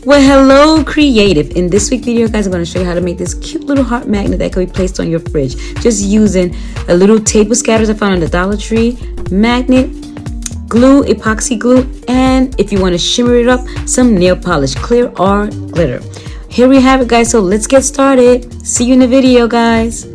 Well, hello creative. In this week's video, guys, I'm going to show you how to make this cute little heart magnet that can be placed on your fridge just using a little tape with scatters I found in the Dollar Tree, magnet, glue, epoxy glue, and if you want to shimmer it up, some nail polish, clear or glitter. Here we have it, guys, so let's get started. See you in the video, guys.